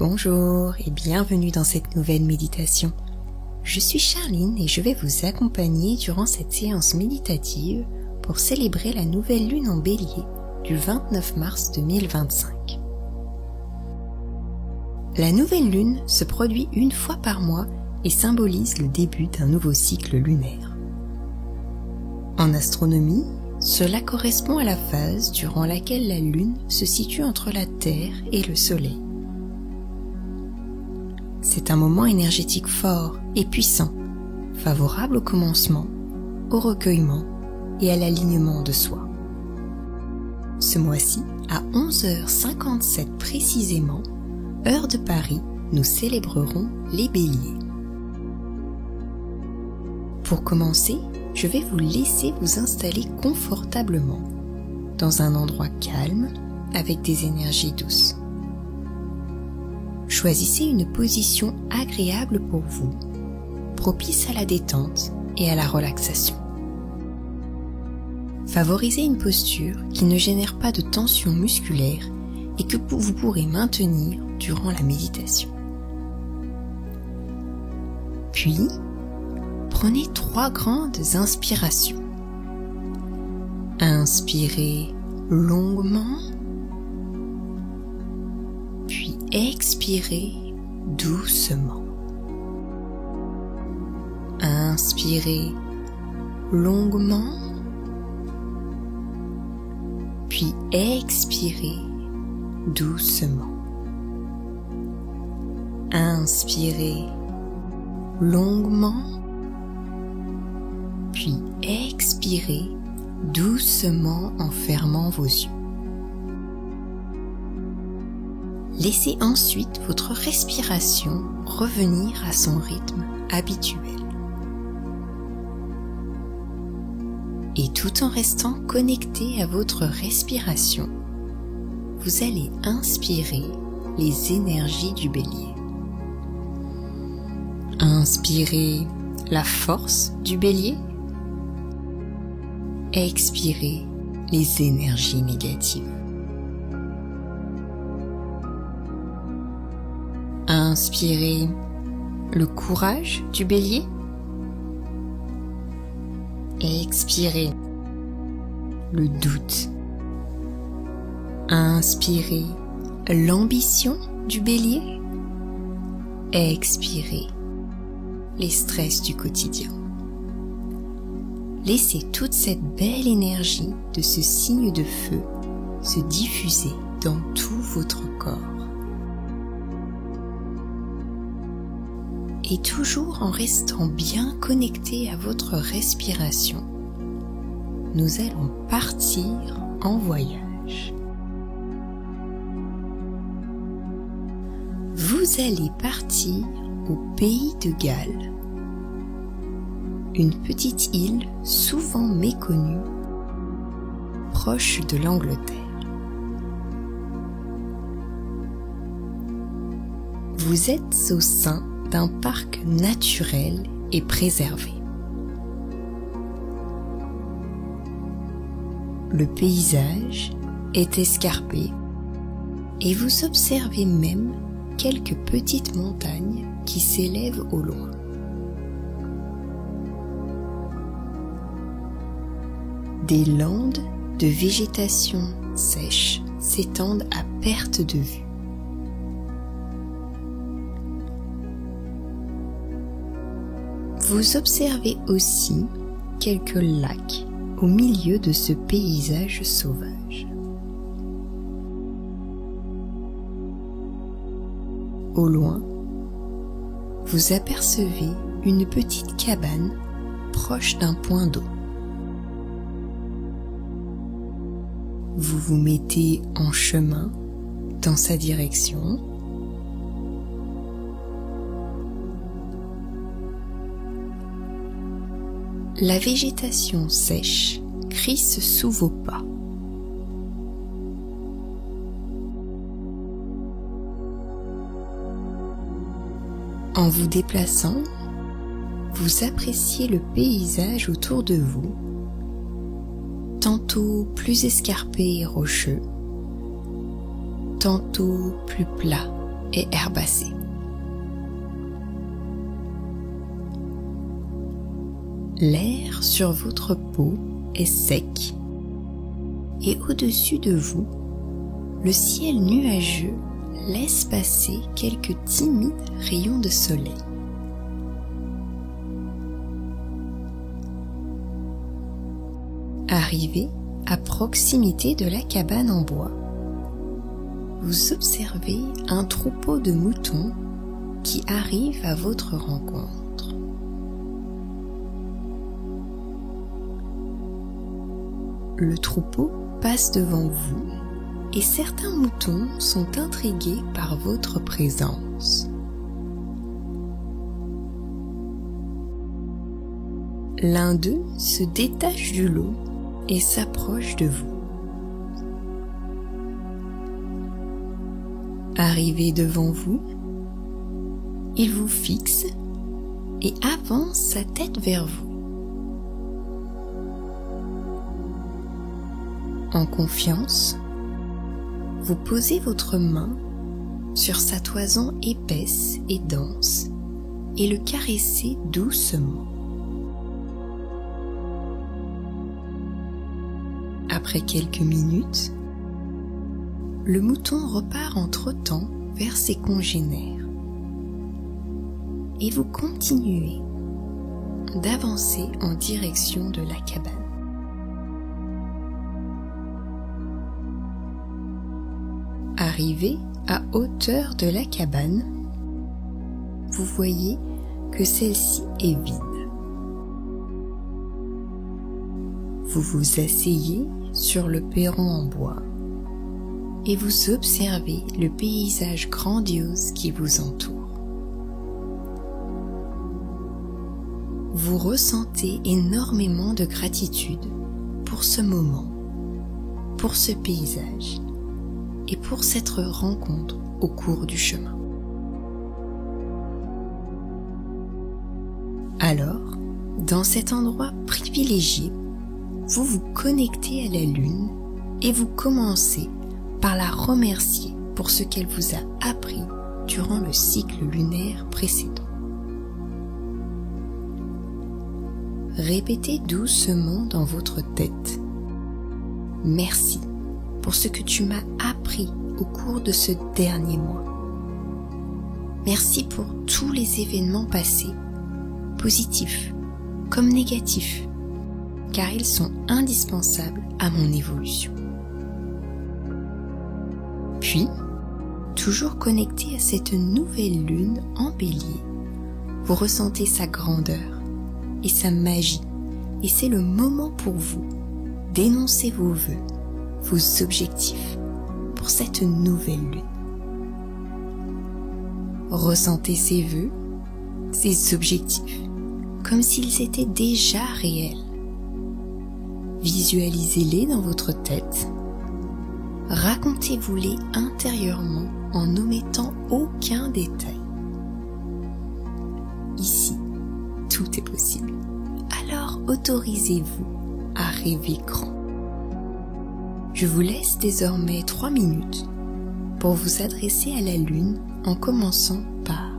Bonjour et bienvenue dans cette nouvelle méditation. Je suis Charline et je vais vous accompagner durant cette séance méditative pour célébrer la nouvelle lune en Bélier du 29 mars 2025. La nouvelle lune se produit une fois par mois et symbolise le début d'un nouveau cycle lunaire. En astronomie, cela correspond à la phase durant laquelle la lune se situe entre la Terre et le Soleil. C'est un moment énergétique fort et puissant, favorable au commencement, au recueillement et à l'alignement de soi. Ce mois-ci, à 11h57 précisément, heure de Paris, nous célébrerons les Béliers. Pour commencer, je vais vous laisser vous installer confortablement dans un endroit calme avec des énergies douces. Choisissez une position agréable pour vous, propice à la détente et à la relaxation. Favorisez une posture qui ne génère pas de tension musculaire et que vous pourrez maintenir durant la méditation. Puis, prenez 3 grandes inspirations. Inspirez longuement, puis expirez doucement. Inspirez longuement, puis expirez doucement. Inspirez longuement, puis expirez doucement en fermant vos yeux. Laissez ensuite votre respiration revenir à son rythme habituel. Et tout en restant connecté à votre respiration, vous allez inspirer les énergies du Bélier. Inspirez la force du Bélier. Expirez les énergies négatives. Inspirez le courage du Bélier. Expirez le doute. Inspirez l'ambition du Bélier. Expirez les stress du quotidien. Laissez toute cette belle énergie de ce signe de feu se diffuser dans tout votre corps. Et toujours en restant bien connecté à votre respiration, nous allons partir en voyage. Vous allez partir au pays de Galles, une petite île souvent méconnue, proche de l'Angleterre. Vous êtes au sein d'un parc naturel et préservé. Le paysage est escarpé et vous observez même quelques petites montagnes qui s'élèvent au loin. Des landes de végétation sèche s'étendent à perte de vue. Vous observez aussi quelques lacs au milieu de ce paysage sauvage. Au loin, vous apercevez une petite cabane proche d'un point d'eau. Vous vous mettez en chemin dans sa direction. La végétation sèche crisse sous vos pas. En vous déplaçant, vous appréciez le paysage autour de vous, tantôt plus escarpé et rocheux, tantôt plus plat et herbacées. L'air sur votre peau est sec et au-dessus de vous, le ciel nuageux laisse passer quelques timides rayons de soleil. Arrivé à proximité de la cabane en bois, vous observez un troupeau de moutons qui arrive à votre rencontre. Le troupeau passe devant vous et certains moutons sont intrigués par votre présence. L'un d'eux se détache du lot et s'approche de vous. Arrivé devant vous, il vous fixe et avance sa tête vers vous. En confiance, vous posez votre main sur sa toison épaisse et dense et le caressez doucement. Après quelques minutes, le mouton repart entre-temps vers ses congénères et vous continuez d'avancer en direction de la cabane. Arrivé à hauteur de la cabane, vous voyez que celle-ci est vide. Vous vous asseyez sur le perron en bois et vous observez le paysage grandiose qui vous entoure. Vous ressentez énormément de gratitude pour ce moment, pour ce paysage et pour cette rencontre au cours du chemin. Alors, dans cet endroit privilégié, vous vous connectez à la Lune et vous commencez par la remercier pour ce qu'elle vous a appris durant le cycle lunaire précédent. Répétez doucement dans votre tête « Merci pour ce que tu m'as appris au cours de ce dernier mois. Merci pour tous les événements passés, positifs comme négatifs, car ils sont indispensables à mon évolution. » Puis, toujours connecté à cette nouvelle lune en bélier, vous ressentez sa grandeur et sa magie, et c'est le moment pour vous d'énoncer vos vœux, vos objectifs pour cette nouvelle lune. Ressentez ces vœux, ces objectifs, comme s'ils étaient déjà réels. Visualisez-les dans votre tête. Racontez-vous-les intérieurement en n'omettant aucun détail. Ici, tout est possible. Alors autorisez-vous à rêver grand. Je vous laisse désormais 3 minutes pour vous adresser à la Lune en commençant par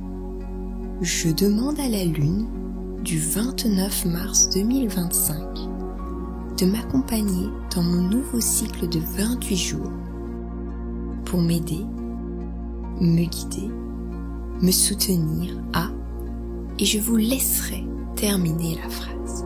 « Je demande à la Lune du 29 mars 2025 de m'accompagner dans mon nouveau cycle de 28 jours pour m'aider, me guider, me soutenir à... » et je vous laisserai terminer la phrase.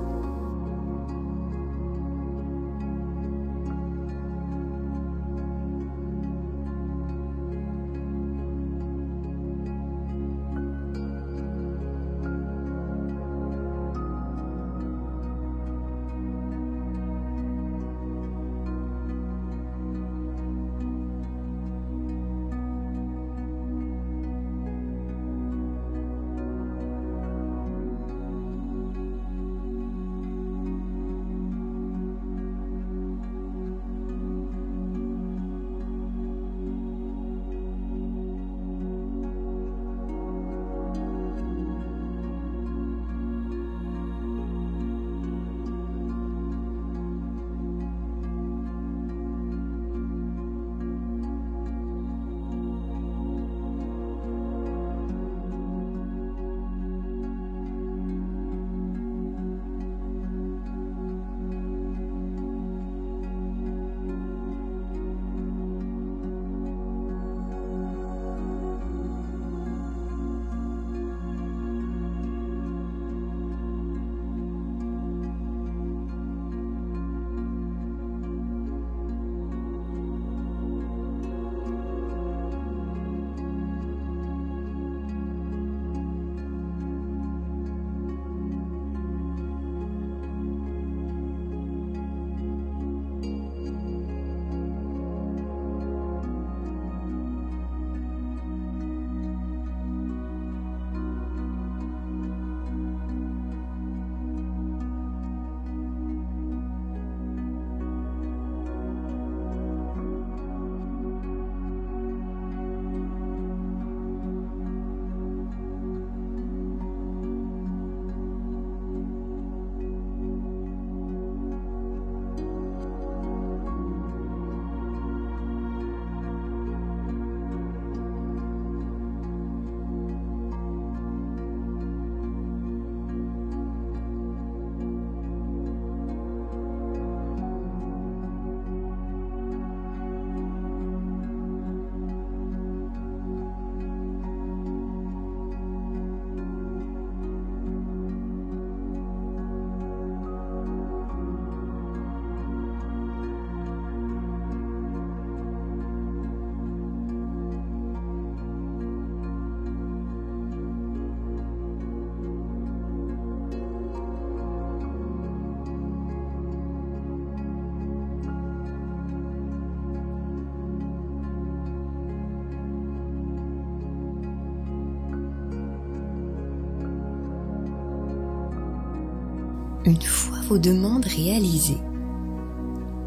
Une fois vos demandes réalisées,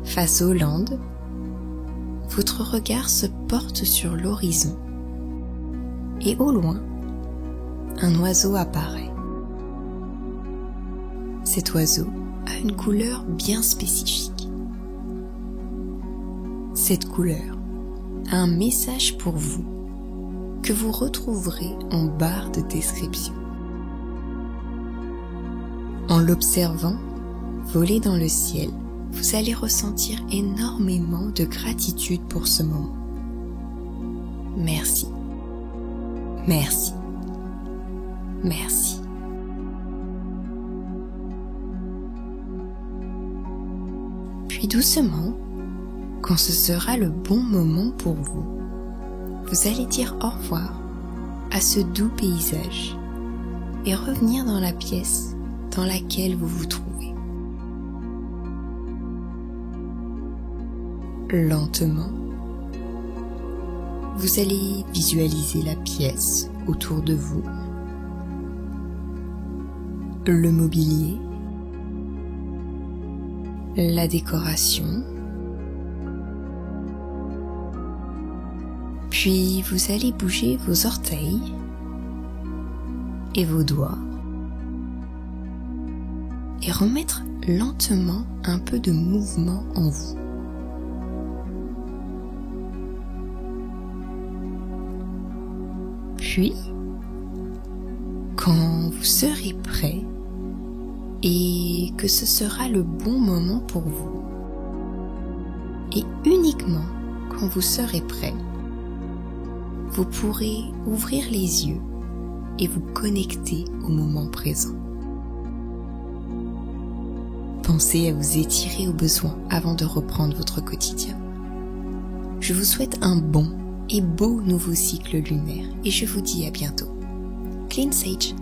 face aux Landes, votre regard se porte sur l'horizon et au loin, un oiseau apparaît. Cet oiseau a une couleur bien spécifique. Cette couleur a un message pour vous que vous retrouverez en barre de description. En l'observant voler dans le ciel, vous allez ressentir énormément de gratitude pour ce moment. Merci. Merci. Merci. Puis doucement, quand ce sera le bon moment pour vous, vous allez dire au revoir à ce doux paysage et revenir dans la pièce dans laquelle vous vous trouvez. Lentement, vous allez visualiser la pièce autour de vous, le mobilier, la décoration, puis vous allez bouger vos orteils et vos doigts et remettre lentement un peu de mouvement en vous. Puis, quand vous serez prêt et que ce sera le bon moment pour vous, et uniquement quand vous serez prêt, vous pourrez ouvrir les yeux et vous connecter au moment présent. Pensez à vous étirer au besoin avant de reprendre votre quotidien. Je vous souhaite un bon et beau nouveau cycle lunaire et je vous dis à bientôt. Clean Sage.